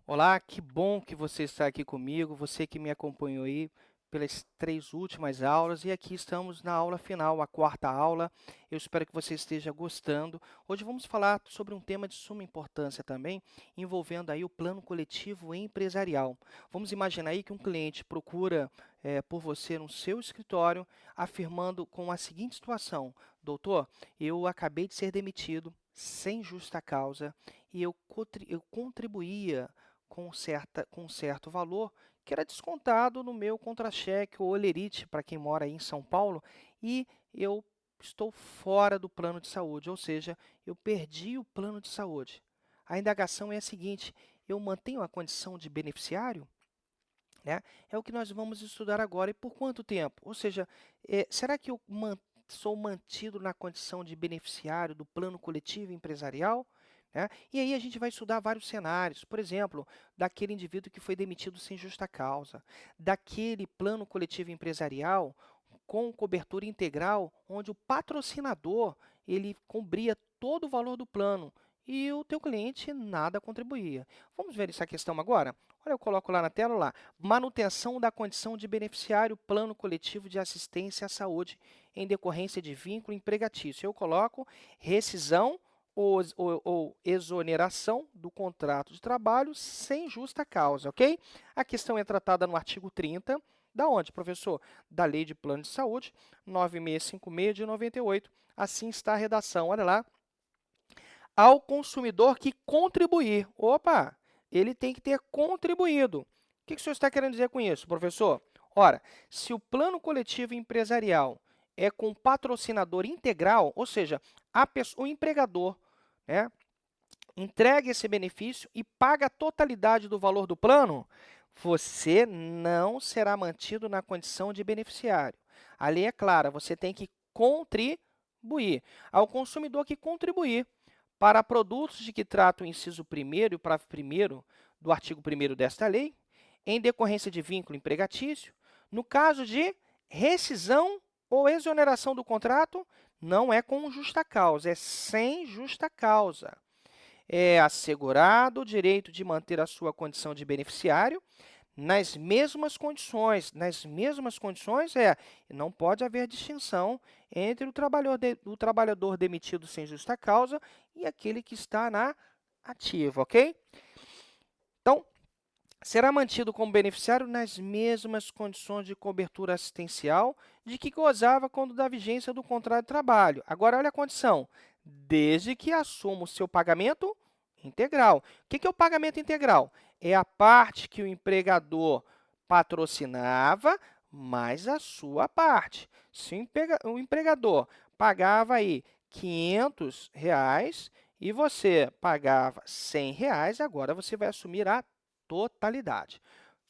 Olá, que bom que você está aqui comigo, você que me acompanhou aí pelas 3 últimas aulas, e aqui estamos na aula final, a quarta aula. Eu espero que você esteja gostando. Hoje vamos falar sobre um tema de suma importância também, envolvendo aí o plano coletivo empresarial. Vamos imaginar aí que um cliente procura por você no seu escritório, afirmando com a seguinte situação: doutor, eu acabei de ser demitido sem justa causa e eu contribuía com certo valor que era descontado no meu contra-cheque ou olerite, para quem mora aí em São Paulo, e eu estou fora do plano de saúde, ou seja, eu perdi o plano de saúde. A indagação é a seguinte: eu mantenho a condição de beneficiário? Né? É o que nós vamos estudar agora. E por quanto tempo? Ou seja, será que eu sou mantido na condição de beneficiário do plano coletivo empresarial? Né? E aí a gente vai estudar vários cenários, por exemplo, daquele indivíduo que foi demitido sem justa causa, daquele plano coletivo empresarial com cobertura integral, onde o patrocinador ele cobria todo o valor do plano e o teu cliente nada contribuía. Vamos ver essa questão agora? Olha, eu coloco lá na tela, lá, manutenção da condição de beneficiário, plano coletivo de assistência à saúde em decorrência de vínculo empregatício. Eu coloco rescisão ou exoneração do contrato de trabalho sem justa causa, ok? A questão é tratada no artigo 30, da onde, professor? Da Lei de Plano de Saúde, 9656 de 98. Assim está a redação, olha lá, ao consumidor que contribuir. Opa, ele tem que ter contribuído. O que o senhor está querendo dizer com isso, professor? Ora, se o plano coletivo empresarial é com patrocinador integral, ou seja, o empregador, né, entrega esse benefício e paga a totalidade do valor do plano, você não será mantido na condição de beneficiário. A lei é clara, você tem que contribuir. Ao consumidor que contribuir para produtos de que trata o inciso 1º e o parágrafo 1º do artigo 1º desta lei, em decorrência de vínculo empregatício, no caso de rescisão ou exoneração do contrato, não é com justa causa, é sem justa causa. É assegurado o direito de manter a sua condição de beneficiário nas mesmas condições, não pode haver distinção entre o trabalhador demitido sem justa causa e aquele que está na ativa, ok? Então, será mantido como beneficiário nas mesmas condições de cobertura assistencial de que gozava quando da vigência do contrato de trabalho. Agora, olha a condição: desde que assuma o seu pagamento integral. O que é o pagamento integral? É a parte que o empregador patrocinava, mais a sua parte. Se o empregador pagava aí R$ 500 e você pagava R$ 100, agora você vai assumir a totalidade.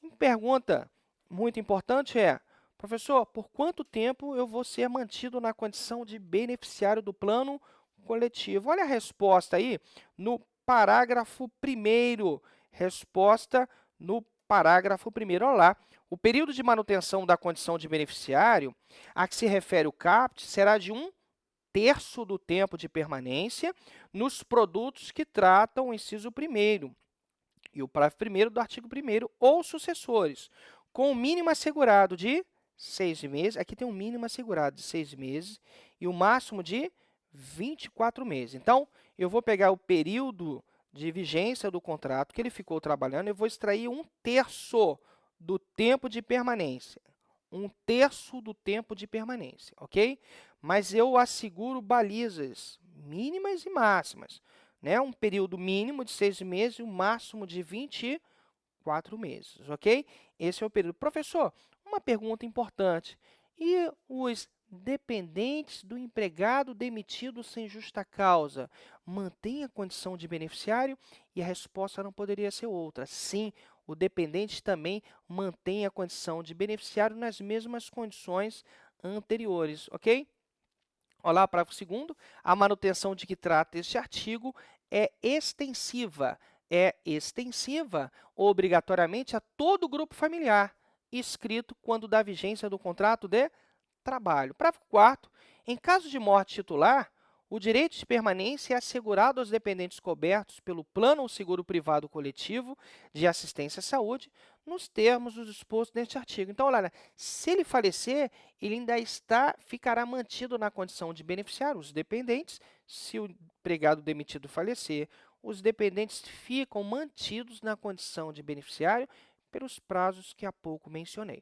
Uma pergunta muito importante é: professor, por quanto tempo eu vou ser mantido na condição de beneficiário do plano coletivo? Olha a resposta aí no parágrafo 1º. Resposta no parágrafo 1º. Olha lá. O período de manutenção da condição de beneficiário a que se refere o caput será de 1/3 do tempo de permanência nos produtos que tratam o inciso 1º e o parágrafo 1º do artigo 1º ou sucessores, com o mínimo assegurado de 6 meses. Aqui tem um mínimo assegurado de 6 meses e o máximo de 24 meses. Então, eu vou pegar o período de vigência do contrato que ele ficou trabalhando, eu vou extrair 1/3 do tempo de permanência. 1/3 do tempo de permanência, ok? Mas eu asseguro balizas mínimas e máximas, né? Um período mínimo de 6 meses e um máximo de 24 meses, ok? Esse é o período. Professor, uma pergunta importante: e os dependentes do empregado demitido sem justa causa mantêm a condição de beneficiário? E a resposta não poderia ser outra. Sim, o dependente também mantém a condição de beneficiário nas mesmas condições anteriores, ok? Olá, parágrafo 2º. A manutenção de que trata este artigo é extensiva obrigatoriamente a todo o grupo familiar, inscrito quando da vigência do contrato de trabalho. Parágrafo 4º. Em caso de morte titular, O direito de permanência é assegurado aos dependentes cobertos pelo plano ou seguro privado coletivo de assistência à saúde, nos termos do disposto neste artigo. Então, olha, se ele falecer, ele ainda ficará mantido na condição de beneficiário, os dependentes. Se o empregado demitido falecer, os dependentes ficam mantidos na condição de beneficiário pelos prazos que há pouco mencionei.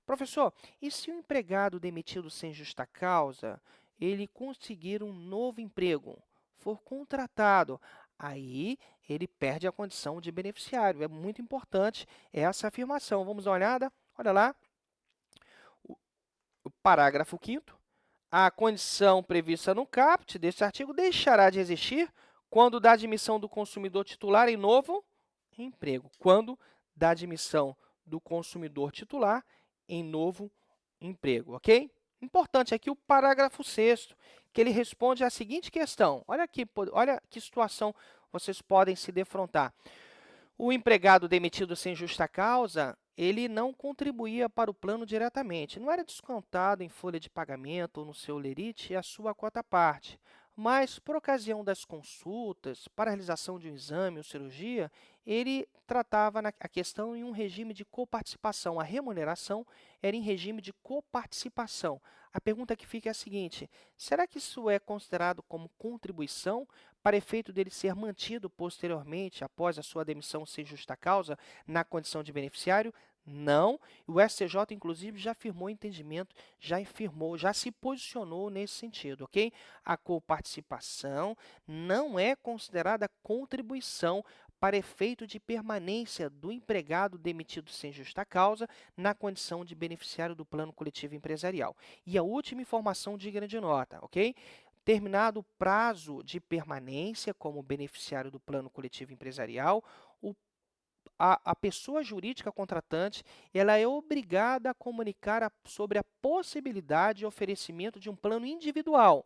Professor, e se o empregado demitido sem justa causa ele conseguir um novo emprego, for contratado, aí ele perde a condição de beneficiário. É muito importante essa afirmação. Vamos dar uma olhada? Olha lá, o, o parágrafo 5º. A condição prevista no caput deste artigo deixará de existir quando da admissão do consumidor titular em novo emprego. Quando da admissão do consumidor titular em novo emprego, ok? Importante aqui o parágrafo 6º, que ele responde à seguinte questão. Olha aqui, olha que situação vocês podem se defrontar. O empregado demitido sem justa causa, ele não contribuía para o plano diretamente. Não era descontado em folha de pagamento ou no seu lerite a sua quota-parte. Mas, por ocasião das consultas, para a realização de um exame ou cirurgia, ele tratava a questão em um regime de coparticipação. A remuneração era em regime de coparticipação. A pergunta que fica é a seguinte: será que isso é considerado como contribuição para efeito dele ser mantido posteriormente, após a sua demissão sem justa causa, na condição de beneficiário? Não. O STJ, inclusive, já firmou entendimento, já se posicionou nesse sentido, ok? A coparticipação não é considerada contribuição para efeito de permanência do empregado demitido sem justa causa na condição de beneficiário do plano coletivo empresarial. E a última informação digna de nota, ok? Terminado o prazo de permanência como beneficiário do plano coletivo empresarial, a pessoa jurídica contratante ela é obrigada a comunicar sobre a possibilidade de oferecimento de um plano individual.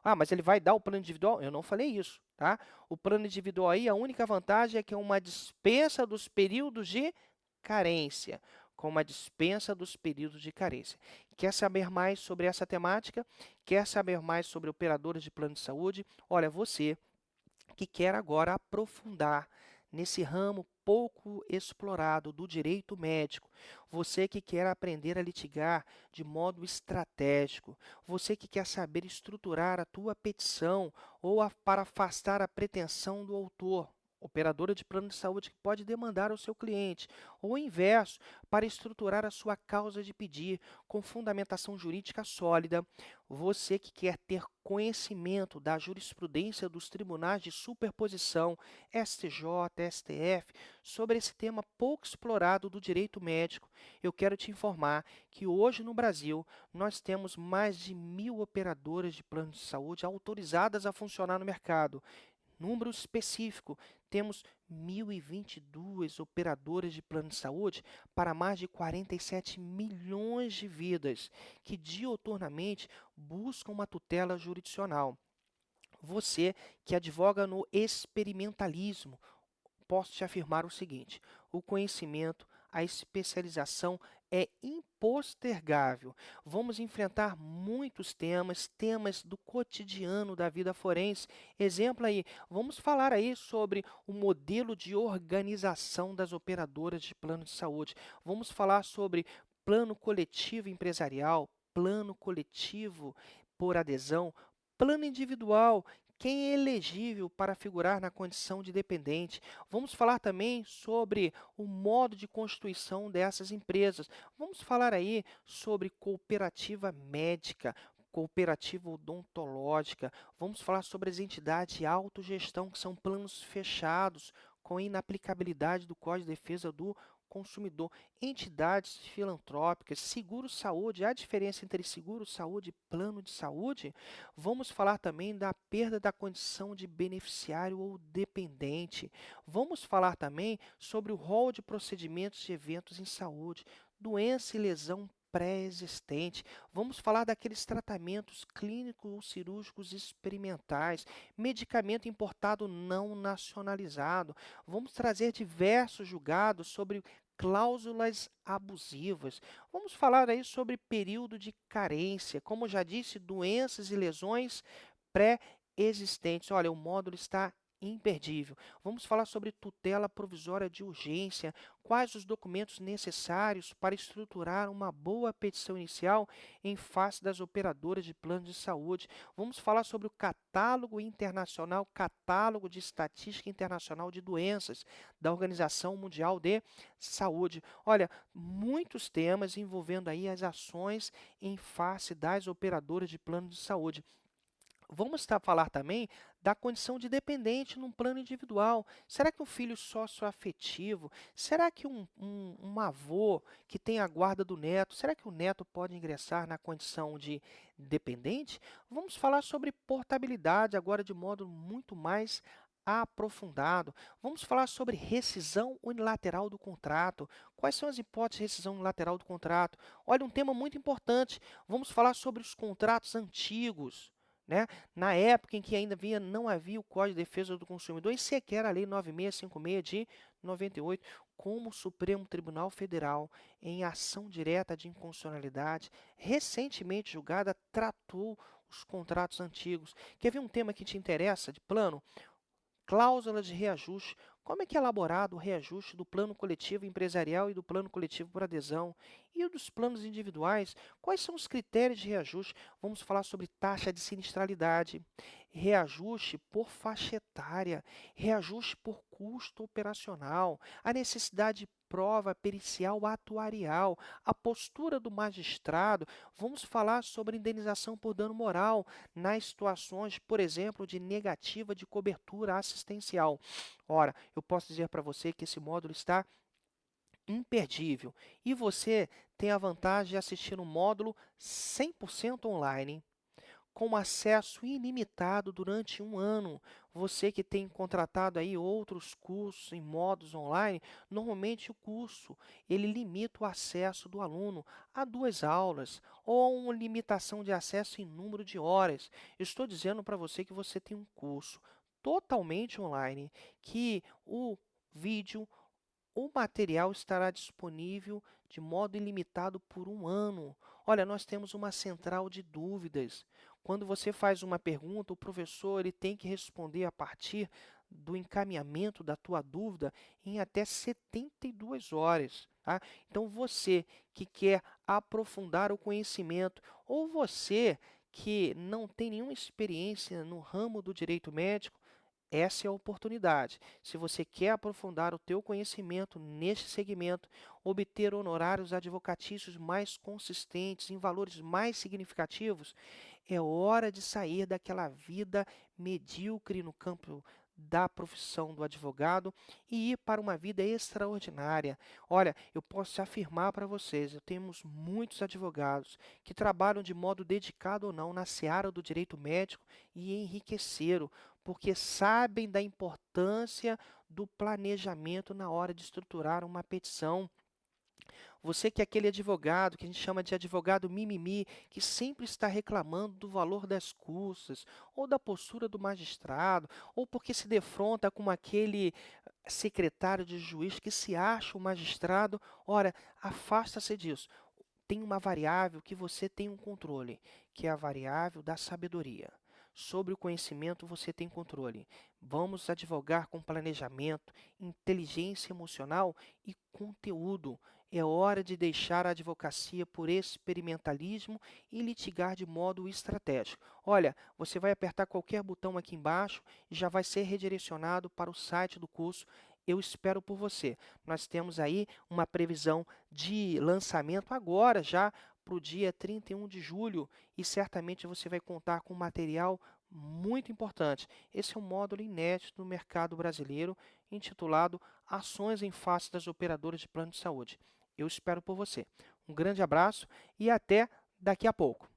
Ah, mas ele vai dar o plano individual? Eu não falei isso, tá? O plano individual aí, a única vantagem é que é uma dispensa dos períodos de carência, com uma dispensa dos períodos de carência. Quer saber mais sobre essa temática? Quer saber mais sobre operadores de plano de saúde? Olha, você que quer agora aprofundar nesse ramo pouco explorado do direito médico, você que quer aprender a litigar de modo estratégico, você que quer saber estruturar a tua petição ou para afastar a pretensão do autor, operadora de plano de saúde que pode demandar ao seu cliente, ou o inverso, para estruturar a sua causa de pedir com fundamentação jurídica sólida, você que quer ter conhecimento da jurisprudência dos tribunais de superposição, STJ, STF, sobre esse tema pouco explorado do direito médico, eu quero te informar que hoje no Brasil nós temos mais de 1.000 operadoras de plano de saúde autorizadas a funcionar no mercado. Número específico, temos 1.022 operadoras de plano de saúde para mais de 47 milhões de vidas que diuturnamente buscam uma tutela jurisdicional. Você que advoga no experimentalismo, posso te afirmar o seguinte: o conhecimento, a especialização é impostergável. Vamos enfrentar muitos temas do cotidiano da vida forense. Exemplo aí, vamos falar aí sobre o modelo de organização das operadoras de plano de saúde. Vamos falar sobre plano coletivo empresarial, plano coletivo por adesão, plano individual. Quem é elegível para figurar na condição de dependente? Vamos falar também sobre o modo de constituição dessas empresas. Vamos falar aí sobre cooperativa médica, cooperativa odontológica. Vamos falar sobre as entidades de autogestão, que são planos fechados, com inaplicabilidade do Código de Defesa do Consumidor, entidades filantrópicas, seguro-saúde. Há diferença entre seguro-saúde e plano de saúde? Vamos falar também da perda da condição de beneficiário ou dependente. Vamos falar também sobre o rol de procedimentos de eventos em saúde, doença e lesão pré-existente. Vamos falar daqueles tratamentos clínicos ou cirúrgicos experimentais, medicamento importado não nacionalizado. Vamos trazer diversos julgados sobre cláusulas abusivas. Vamos falar aí sobre período de carência, como já disse, doenças e lesões existentes. Olha, o módulo está imperdível. Vamos falar sobre tutela provisória de urgência, quais os documentos necessários para estruturar uma boa petição inicial em face das operadoras de plano de saúde. Vamos falar sobre o catálogo internacional, catálogo de estatística internacional de doenças da Organização Mundial de Saúde. Olha, muitos temas envolvendo aí as ações em face das operadoras de plano de saúde. Vamos falar também da condição de dependente num plano individual. Será que um filho socioafetivo, será que um avô que tem a guarda do neto, será que o neto pode ingressar na condição de dependente? Vamos falar sobre portabilidade agora de modo muito mais aprofundado. Vamos falar sobre rescisão unilateral do contrato. Quais são as hipóteses de rescisão unilateral do contrato? Olha, um tema muito importante. Vamos falar sobre os contratos antigos, né? Na época em que ainda não havia o Código de Defesa do Consumidor e sequer a Lei 9656 de 98, como o Supremo Tribunal Federal, em ação direta de inconstitucionalidade, recentemente julgada, tratou os contratos antigos. Quer ver um tema que te interessa de plano? Cláusula de reajuste. Como é que é elaborado o reajuste do plano coletivo empresarial e do plano coletivo por adesão? E o dos planos individuais? Quais são os critérios de reajuste? Vamos falar sobre taxa de sinistralidade, reajuste por faixa etária, reajuste por custo operacional, a necessidade de prova pericial atuarial, a postura do magistrado. Vamos falar sobre indenização por dano moral nas situações, por exemplo, de negativa de cobertura assistencial. Ora, eu posso dizer para você que esse módulo está imperdível e você tem a vantagem de assistir um módulo 100% online, com acesso ilimitado durante um ano. Você que tem contratado aí outros cursos em modos online, normalmente o curso ele limita o acesso do aluno a 2 aulas ou a uma limitação de acesso em número de horas. Eu estou dizendo para você que você tem um curso totalmente online, que o vídeo, o material estará disponível de modo ilimitado por um ano. Olha, nós temos uma central de dúvidas. Quando você faz uma pergunta, o professor ele tem que responder a partir do encaminhamento da tua dúvida em até 72 horas. Tá? Então, você que quer aprofundar o conhecimento, ou você que não tem nenhuma experiência no ramo do direito médico, essa é a oportunidade. Se você quer aprofundar o teu conhecimento neste segmento, obter honorários advocatícios mais consistentes, em valores mais significativos, é hora de sair daquela vida medíocre no campo da profissão do advogado e ir para uma vida extraordinária. Olha, eu posso afirmar para vocês, temos muitos advogados que trabalham de modo dedicado ou não na seara do direito médico e enriqueceram, porque sabem da importância do planejamento na hora de estruturar uma petição. Você que é aquele advogado que a gente chama de advogado mimimi, que sempre está reclamando do valor das custas, ou da postura do magistrado, ou porque se defronta com aquele secretário de juiz que se acha o magistrado, ora, afasta-se disso. Tem uma variável que você tem um controle, que é a variável da sabedoria. Sobre o conhecimento você tem controle. Vamos advogar com planejamento, inteligência emocional e conteúdo. É hora de deixar a advocacia por experimentalismo e litigar de modo estratégico. Olha, você vai apertar qualquer botão aqui embaixo e já vai ser redirecionado para o site do curso. Eu espero por você. Nós temos aí uma previsão de lançamento agora já para o dia 31 de julho e certamente você vai contar com material muito importante. Esse é um módulo inédito no mercado brasileiro intitulado Ações em Face das Operadoras de Plano de Saúde. Eu espero por você. Um grande abraço e até daqui a pouco.